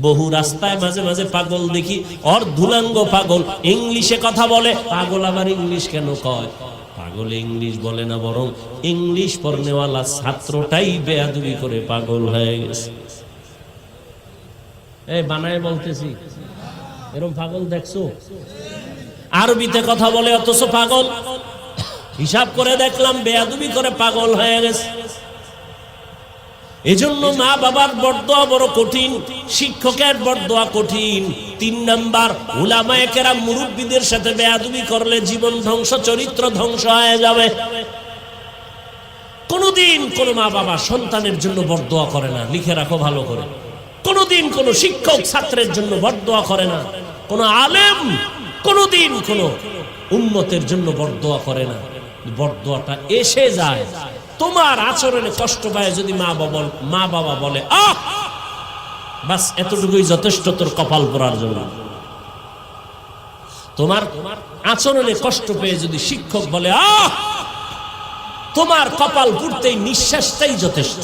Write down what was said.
বহু রাস্তায় মাঝে মাঝে পাগল দেখি, অর্ধুলাঙ্গ পাগল, ইংলিশে কথা বলে। পাগল আবার ইংলিশ কেন কয়? পাগল ইংলিশ বলে না, বরং ইংলিশ পড়নেওয়ালা ছাত্রটাই বেয়াদবি করে পাগল হয়ে গেছে। এই বানায় বলতেছি, এরকম পাগল দেখছো? আরবিতে কথা বলে অথচ পাগল। হিসাব করে দেখলাম বেয়াদবি করে পাগল হয়ে গেছে। এজন্য মা বাবার বরদোয়া বড় কঠিন, শিক্ষকের বরদোয়া কঠিন। 3 নাম্বার, উলামায়ে কেরাম মুরব্বিদের সাথে বেয়াদবি করলে জীবন ধ্বংস, চরিত্র ধ্বংস হয়ে যাবে। কোনদিন কোন মা বাবা সন্তানের জন্য বরদোয়া করে না, লিখে রাখো ভালো করে। কোনদিন কোন শিক্ষক ছাত্রের জন্য বরদোয়া করে না, কোন আলেম কোনদিন কোন উম্মতের জন্য বরদোয়া করে না। বরদোয়াটা এসে যায় তোমার আচরণে কষ্ট পায় যদি মা বাবা বলে আহ, বাস এতটুকুই যথেষ্ট তোর কপাল পড়ার জন্য। তোমার আচরণে কষ্ট পেয়ে যদি শিক্ষক বলে আহ, তোমার কপাল পুড়তেই নিঃশ্বাসটাই যথেষ্ট।